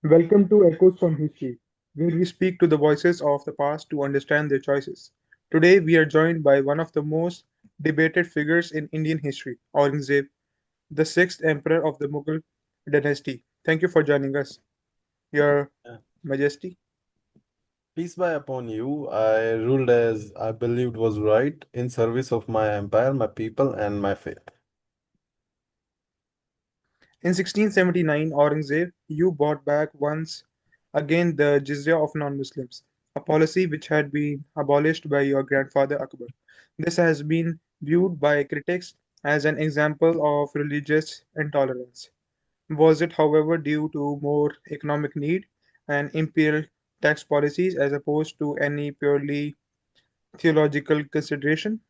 Welcome to Echoes from History, where we speak to the voices of the past to understand their choices. Today, we are joined by one of the most debated figures in Indian history, Aurangzeb, the sixth emperor of the Mughal dynasty. Thank you for joining us, Your Yeah. Majesty. Peace be upon you. I ruled as I believed was right in service of my empire, my people, and my faith. In 1679, Aurangzeb, you brought back once again the jizya of non-Muslims, a policy which had been abolished by your grandfather Akbar. This has been viewed by critics as an example of religious intolerance. Was it, however, due to more economic need and imperial tax policies as opposed to any purely theological consideration?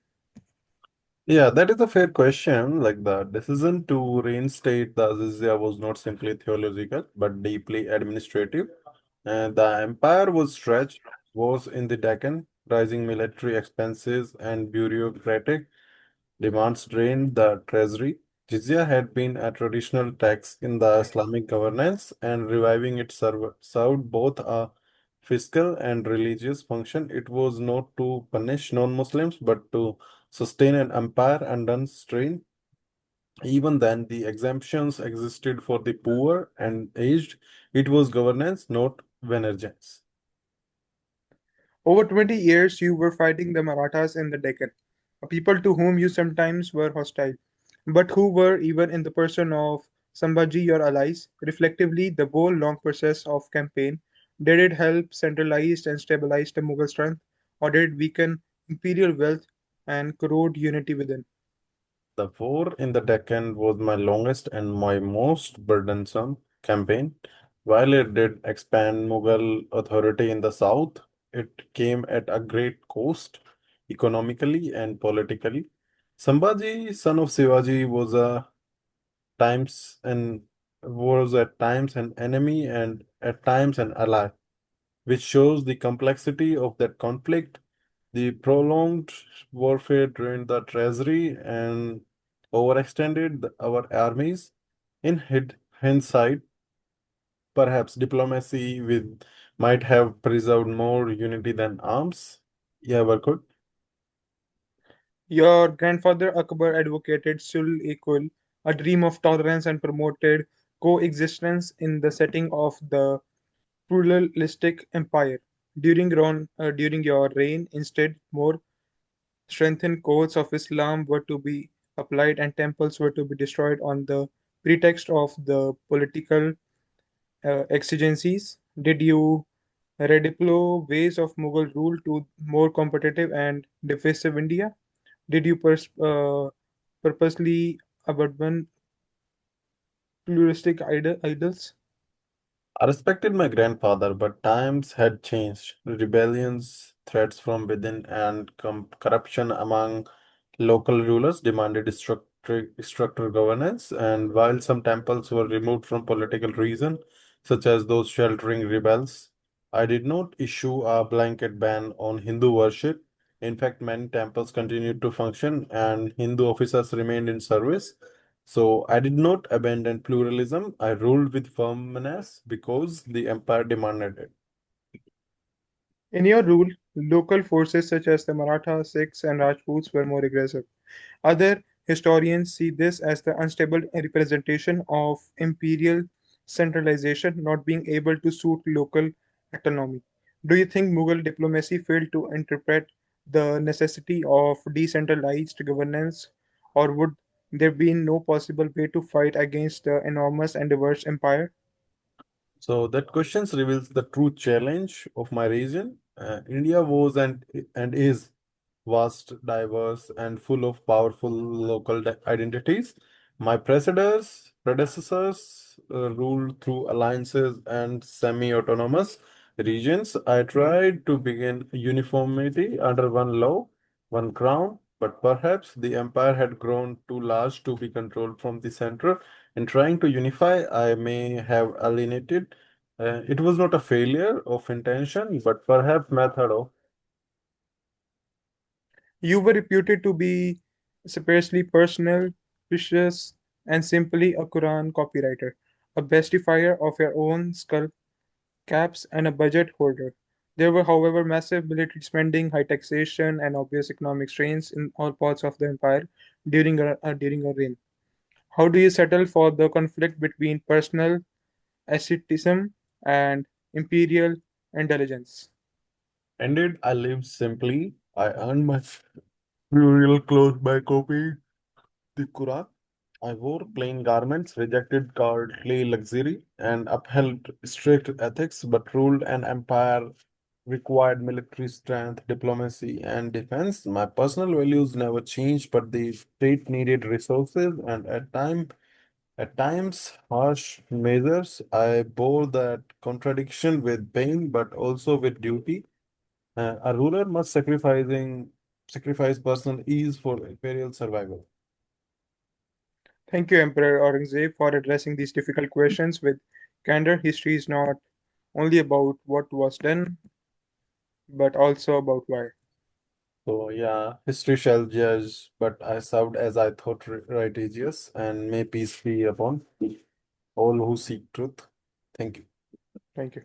Yeah, that is a fair question. Like the decision to reinstate the Azizia was not simply theological, but deeply administrative. And the empire was stretched, was in the Deccan, rising military expenses and bureaucratic demands drained the treasury. Jizya had been a traditional tax in the Islamic governance, and reviving it served both a fiscal and religious function. It was not to punish non-Muslims, but to sustain an empire under strain. Even then, the exemptions existed for the poor and aged. It was governance, not vengeance. Over 20 years, you were fighting the Marathas in the Deccan, a people to whom you sometimes were hostile, but who were, even in the person of Sambhaji, your allies. Reflectively, the whole long process of campaign, did it help centralize and stabilize the Mughal strength, or did it weaken imperial wealth and corrode unity within? The war in the Deccan was my longest and my most burdensome campaign. While it did expand Mughal authority in the south, it came at a great cost, economically and politically. Sambhaji, son of Shivaji, times and was at times an enemy and at times an ally, which shows the complexity of that conflict. The prolonged warfare drained the treasury and overextended our armies. In hindsight, perhaps diplomacy with might have preserved more unity than arms. Yeah, but could. Your grandfather Akbar advocated sul-e-kul, a dream of tolerance and promoted coexistence in the setting of the pluralistic empire. During your reign, instead, more strengthened codes of Islam were to be applied and temples were to be destroyed on the pretext of the political exigencies. Did you redeploy ways of Mughal rule to more competitive and divisive India? Did you purposely abandon pluralistic idols? I respected my grandfather, but times had changed. Rebellions, threats from within, and corruption among local rulers demanded structured governance. And while some temples were removed from political reason, such as those sheltering rebels, I did not issue a blanket ban on Hindu worship. In fact, many temples continued to function, and Hindu officers remained in service. So I did not abandon pluralism. I ruled with firmness because the empire demanded it. In your rule, local forces such as the Maratha, Sikhs, and Rajputs were more aggressive. Other historians see this as the unstable representation of imperial centralization not being able to suit local autonomy. Do you think Mughal diplomacy failed to interpret the necessity of decentralized governance, or would there be no possible way to fight against the enormous and diverse empire? So that questions reveals the true challenge of my region. India was and is vast, diverse, and full of powerful local identities. My predecessors ruled through alliances and semi-autonomous regions. I tried to begin uniformity under one law, one crown, but perhaps the empire had grown too large to be controlled from the center. In trying to unify, I may have alienated. It was not a failure of intention, but perhaps method of. You were reputed to be supposedly personal, precious, and simply a Quran copywriter, a bestifier of your own skull. caps, and a budget holder. There were, however, massive military spending, high taxation, and obvious economic strains in all parts of the empire during a reign. How do you settle for the conflict between personal asceticism and imperial indulgence? Indeed, I lived simply. I earned my burial clothes by copying the Quran. I wore plain garments, rejected cowardly luxury, and upheld strict ethics, but ruled an empire required military strength, diplomacy, and defense. My personal values never changed, but the state needed resources, and at times, harsh measures. I bore that contradiction with pain, but also with duty. A ruler must sacrifice personal ease for imperial survival. Thank you, Emperor Aurangzeb, for addressing these difficult questions with candor. History is not only about what was done, but also about why. So yeah, history shall judge, but I served as I thought righteous, and may peace be upon all who seek truth. Thank you. Thank you.